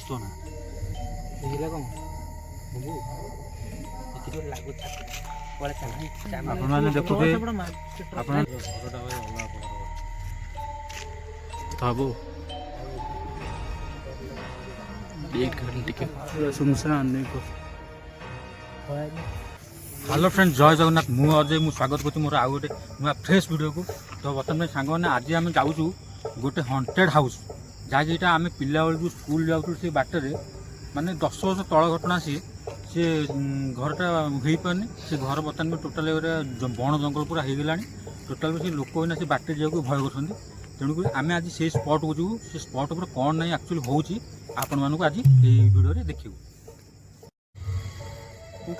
ଭୂତ ନା ବୁଝିଲା କ'ଣ ବୁବୁ ଏଠି ଗୋଟେ ଲାଗୁଛି ଆପଣମାନେ ଦେଖୁଥିବେ ଆପଣ ଘରଟା ଭାଇ ଅଲଗା ପ୍ରକାର ହବ ଟିକେ ସୁନସାନ हेलो फ्रेंड जय जगन्नाथ मु अजय मु स्वागत करुँ मोर आउ गोटे नुआ फ्रेश वीडियो को तो बर्तमान सांग मैंने आज आम जाऊँ गोटे हंटेड हाउस जहाँकि आम पिला बेलू स्कूल जाऊँ से बाटर माने 10 वर्ष तल घटना सी घरटा हो पारनी से घर बर्तमान में टोटाल बण जंगल पूरा हो गला टोटाल से लोक से बाटे जाऊँ भय कर तेणुक आम आज से स्पॉट को जीव से स्पॉट पर कौन ना एक्चुअली होची आपण मानक आज ये वीडियो रे देखियो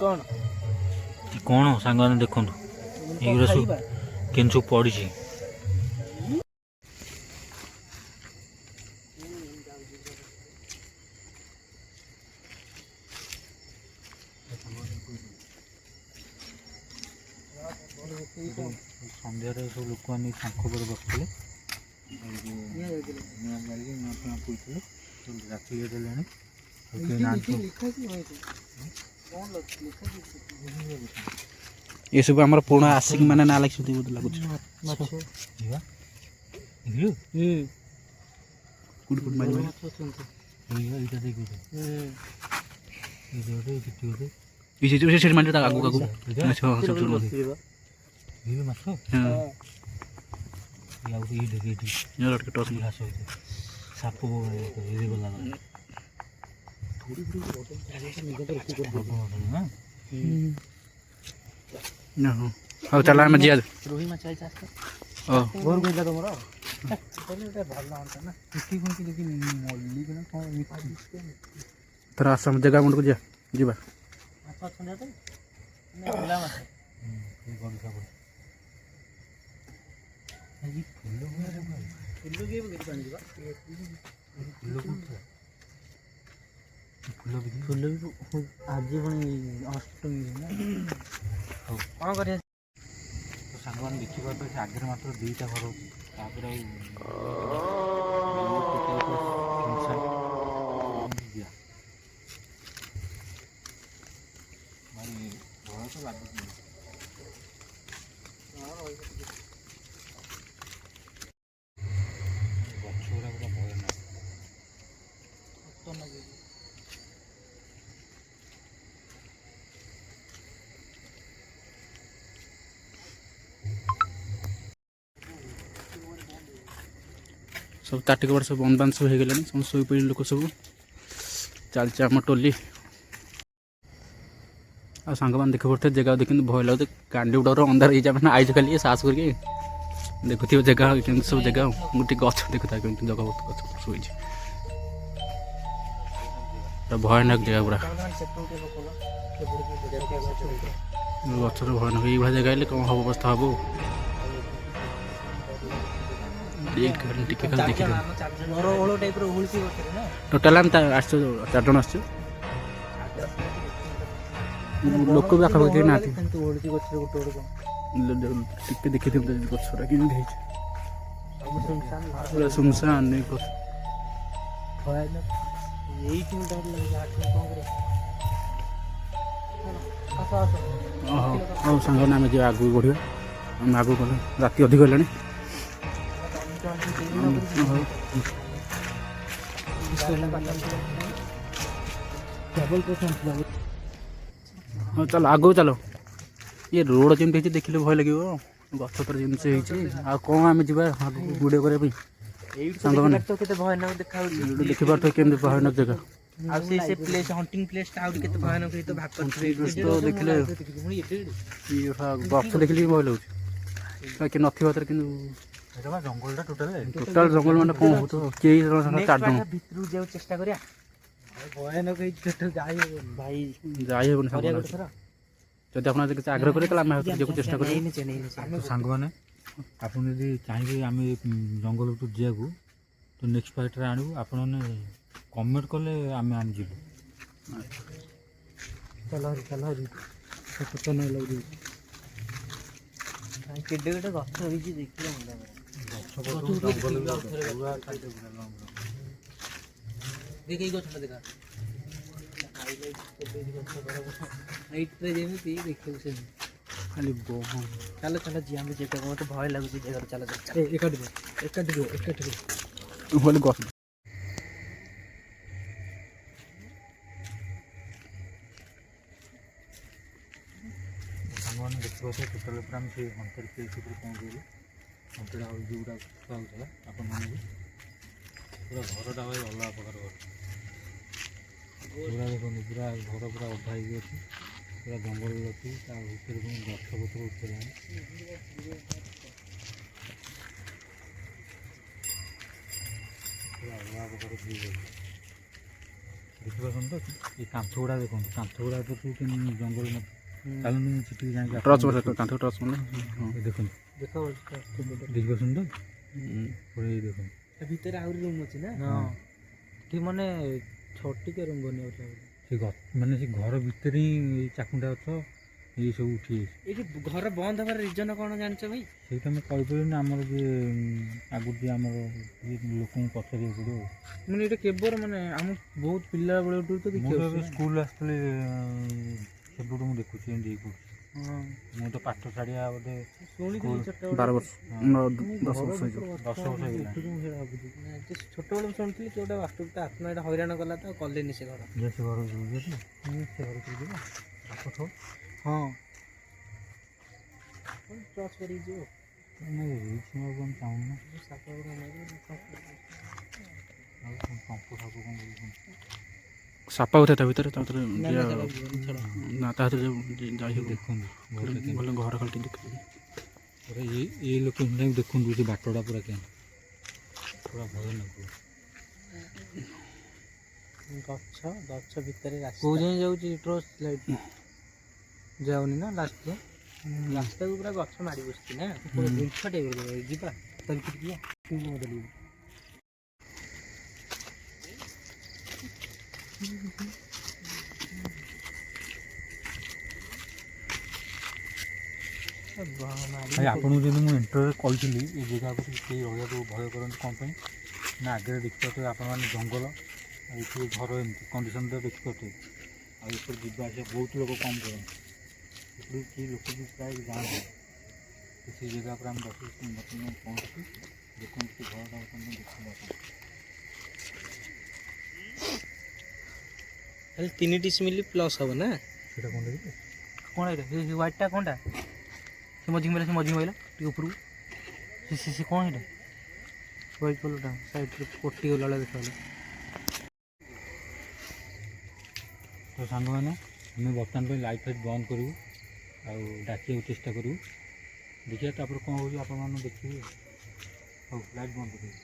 कौन कौन सांग मैंने देखो ये सब केन सब पड़ी सन्ध्या सब लोक मैंने शंख पर बसते राति ये सब आम पुणा आसिक मैंने ना लगे लगुच साप हाँ चल आम जी रोही माछ घर गई तुम थर आस जगह मुंड को जा फूल भी आज पुणी अष्टमी कौन कर सांग मैंने देखिए आगे मात्र 2टा घर सब ताटिक बार सब बंद बांध सब हो गला सब शोई पड़े लोक सब चलते आम टोली आ सांग मैंने देख पड़ते जगह देखते भय लगे कांडी गुड़ा अंधार हो आईज खाली साहस करके देखुव जगह सब जगह गोटे गच देखुता जगह गच शोई भयानक जगह पूरा गचर भयानक ये जगह हेल्ले कौन हम अवस्था हम टोटाल आम 4 जन आस लोक भी आखापाखि ना देखी गचरा कि सुनसान हाँ सांग आम जी आगू बढ़िया आम आगू गल राति अधिक है हाँ चल आगो चलो ये रोड जमी देखिले भय लगे गछ तर जमी कौन आम जा वीडियो करने देखिपार केमती भयानक जगह देखिले गछ देखिले भय लगे कि नथर कि जंगल टोटाल जंगल मैंने कौन हो तो 4 जन चेष्टा करिया भयानक जाई जब आप आग्रह करें चेष्टा करें सांग मैंने आप चाहिए आम जंगल तो जाकू तो नेक्स्ट फाइट आणु आपण कमेंट कले आम आम जीव चल चल तो नहीं लगे केडे केडे गछ होइछि देखिले मन ଦେଖ ଏଇ ଗଛଟା ଦେଖା ହାଇଟ୍ରେ ଯେମିତି ଦେଖିବୁ ସେମିତି ଖାଲି ବହୁ ଚାଲ ଚାଲ ଯିଆ ଆମେ ଯେଟା ମୋତେ ଭୟ ଲାଗୁଛି ଜାଗାରେ ଚାଲ ଏକାଠି ବୋଲେ ଗଛ ସାଙ୍ଗମାନେ ଦେଖିବାକୁ ଟୋଟାଲ ପୁରା ଆମେ ସେଇ ହଣ୍ଟେଡ଼ ପ୍ଲେସ୍ ଉପରେ ପହଞ୍ଚିଲୁ। ହଣ୍ଟେଡ଼ ହାଉସ୍ ଯେଉଁଗୁଡ଼ା ହେଉଥିଲା ଆପଣମାନେ ବି ପୁରା ଘରଟା ଭାଇ ଅଲଗା ପ୍ରକାର ଘର ପୁରା ଦେଖନ୍ତୁ ପୁରା ଘର ପୁରା ଅଧା ହେଇକି ଅଛି ପୁରା ଜଙ୍ଗଲ ଅଛି ତା ଭିତରେ ପୁଣି ଗଛ ପତ୍ର ଉଠିଲାଣି ପୁରା ଅଲଗା ପ୍ରକାର ଭିଉ ଅଛି ଦେଖିପାରୁଛନ୍ତି ତ ଏ କାନ୍ଥ ଗୁଡ଼ା ଦେଖନ୍ତୁ କାନ୍ଥ ଗୁଡ଼ା ତ କେମିତି ଜଙ୍ଗଲ ଚାଲନ୍ତୁ ମୁଁ ସେଠିକି ଯାଇକି ଟର୍ଚ୍ଚ ମାରେ କାନ୍ଥ ଟର୍ଚ୍ଚ ମାରେ ଦେଖନ୍ତୁ ଦେଖ ଦେଖିପାରୁଛନ୍ତି ତ ପୁରା ଏଇ ଦେଖନ୍ତୁ ତା ଭିତରେ ଆହୁରି ରୁମ୍ ଅଛି ନା ହଁ ଏଠି ମାନେ ଛଟିକା ରୁମ୍ ବନିଯାଉଛି ସେ ମାନେ ସେ ଘର ଭିତରେ ହିଁ ଏଇ ଚାକୁଣ୍ଡା ଗଛ ଏଇ ସବୁ ଉଠିଯାଇଛି। ଏଇଠି ଘର ବନ୍ଦ ହେବାର ରିଜନ କ'ଣ ଜାଣିଛ ଭାଇ? ସେଇଟା ମୁଁ କହିପାରିବିନି ଆମର ଯିଏ ଆଗରୁ ଯିଏ ଆମର ଲୋକଙ୍କୁ ପଚାରିବାକୁ ପଡ଼ିବ ମାନେ ଏଇଟା କେବଳ ମାନେ ଆମ ବହୁତ ପିଲା ବେଳଠୁ ତ ମୁଁ ତ ଏବେ ସ୍କୁଲ ଆସିଥିଲି ସେପଟୁ ମୁଁ ଦେଖୁଛି ଏମିତି ହେଇପଡ଼ୁଛି ମୁଁ ତ ପାଠ ଛାଡ଼ିବା ବୋଧେ ଶୁଣିଥିଲି 12 ବର୍ଷ 10 ବର୍ଷ ହେଇଯିବ 10 ବର୍ଷ ହେଇଗଲା ଛୋଟବେଳେ ଶୁଣିଥିଲି କି ଗୋଟେ ବାସ୍ତବତା ଆତ୍ମା ଏଇଟା ହଇରାଣ କଲା ତ କଲେନି ସେ ଘର ଯେ ସେ ଘରକୁ ଯିବ ସେ ଘରକୁ ଯିବ ପାଠ ହଁ ଟଚ୍ କରିକି ଯିବ ଆମେ ରିକ୍ସ ନେବାକୁ ଆମେ ଚାହୁଁନା ସାପ ଗୁଡ଼ା ଆଉ କମ୍ପ ସାପ କ'ଣ ସାପା ହଉଥାଏ ତା ଭିତରେ ନା ତା ଭିତରେ ଯାଇ ହବ ଦେଖନ୍ତୁ ଭଲ ଘର ଖାଲି ଦେଖିବେ ପୁରା ଏଇ ଲୋକ ଦେଖନ୍ତୁ ସେ ବାଟଟା ପୁରା କେମିତି ପୁରା ଭୟ ଲାଗୁଛି ଗଛ ଭିତରେ କୋଉ ଯାଏଁ ଯାଉଛି ଟର୍ଚ୍ଚ ଲାଇଟ୍ ଯାଉନି ନା ଲାଷ୍ଟ ରାସ୍ତାକୁ ପୁରା ଗଛ ମାଡ଼ି ବସିଛି ନା ଜିନିଷଟେ ଯିବା ତା ଭିତରେ ଯିବା ବଦଳିବ ଭାଇ ଆପଣଙ୍କୁ ଯଦି ମୁଁ ଇଣ୍ଟରଭ୍ୟୁରେ କହିଥିଲି ଏ ଜାଗାକୁ କେହି ରହିବାକୁ ଭୟ କରନ୍ତି କ'ଣ ପାଇଁ ନା ଆଗରେ ଦେଖିପାରୁଥିବେ ଆପଣମାନେ ଜଙ୍ଗଲ ଆଉ ଏଠି ଘର ଏମିତି କଣ୍ଡିସନ୍ ତ ଦେଖିପାରୁଥିବେ ଆଉ ଏପଟେ ଯିବା ଆସିବା ବହୁତ ଲୋକ କମ୍ କରନ୍ତି ଏପଟେ କେହି ଲୋକ ବି ପ୍ରାୟ ଯାଆନ୍ତି ସେଇ ଜାଗା ଉପରେ ଆମେ ବର୍ତ୍ତମାନ ପହଞ୍ଚୁଛୁ ଦେଖନ୍ତୁ ସେ ଘରଟା ବର୍ତ୍ତମାନ ଦେଖିବା ହେଲେ 3 ଡିସିମିଲି ପ୍ଲସ୍ ହେବ ନା ସେଇଟା କ'ଣ ଦେଖିବେ କ'ଣ ଏଇଟା ହ୍ୱାଇଟ୍ଟା କ'ଣଟା ସେ ମଝି ମହିଲା ଟିକେ ଉପରକୁ ସେ କ'ଣ ଏଇଟା ହ୍ୱାଇଟ୍ କଲର୍ଟା ସାଇଡ଼୍ରେ ପଟି ଗଲା ବେଳେ ଦେଖାଗଲା ତ ସାଙ୍ଗମାନେ ଆମେ ବର୍ତ୍ତମାନ ପାଇଁ ଲାଇଟ୍ ଫାଇଟ୍ ବନ୍ଦ କରିବୁ ଆଉ ଡାକିବାକୁ ଚେଷ୍ଟା କରିବୁ ଦେଖିବା ତାପରେ କ'ଣ ହେଉଛି ଆପଣମାନେ ଦେଖିବେ ହଉ ଲାଇଟ୍ ବନ୍ଦ କରିବୁ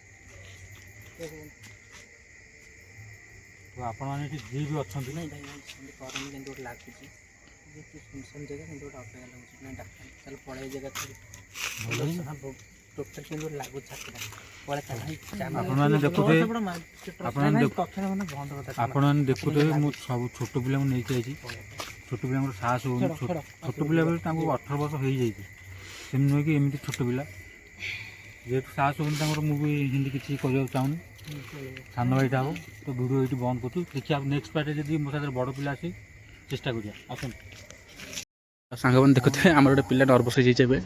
ତ ଆପଣମାନେ ଏଠି ଯିଏ ବି ଅଛନ୍ତି ନାଇଁ ଭାଇ ସେମିତି କରନି କିନ୍ତୁ ଗୋଟେ ଲାଗୁଛି ସୁନସାନ ଜାଗା କିନ୍ତୁ ଗୋଟେ ଅପେକ୍ଷା ଲାଗୁଛି ନାଇଁ ଡାକ୍ତର ତାହେଲେ ପଳେଇ ଜାଗା ଟୋଟାଲ କିନ୍ତୁ ଗୋଟେ ଲାଗୁଛି ଛାତିଟା ଆପଣମାନେ ଦେଖୁଥିବେ ଦେଖୁଥିବେ ମୁଁ ସବୁ ଛୋଟ ପିଲାଙ୍କୁ ନେଇକି ଆଇଛି ଛୋଟ ପିଲାଙ୍କର ସାହସ ହେଉନି ଛୋଟ ପିଲା ବେଳେ ତାଙ୍କୁ 18 ବର୍ଷ ହେଇଯାଇଛି ସେମିତି ନୁହେଁ କି ଏମିତି ଛୋଟ ପିଲା ଯେହେତୁ ସାହସ ହେଉନି ତାଙ୍କର ମୁଁ ବି ହିନ୍ଦୀ କିଛି କରିବାକୁ ଚାହୁଁନି ସାନ ଭାଇଟା ହେବ ତ ଭିଡ଼ିଓ ଏଇଠି ବନ୍ଦ କରୁଛୁ ଦେଖିବା ନେକ୍ସଟ ପାର୍ଟରେ ଯଦି ମୋ ସାଥିରେ ବଡ଼ ପିଲା ଆସି ଚେଷ୍ଟା କରିବା ଆସନ୍ତୁ ସାଙ୍ଗମାନେ ଦେଖୁଥିବେ ଆମର ଗୋଟେ ପିଲା ନର୍ଭସ୍ ହେଇଯାଇଛି ଏବେ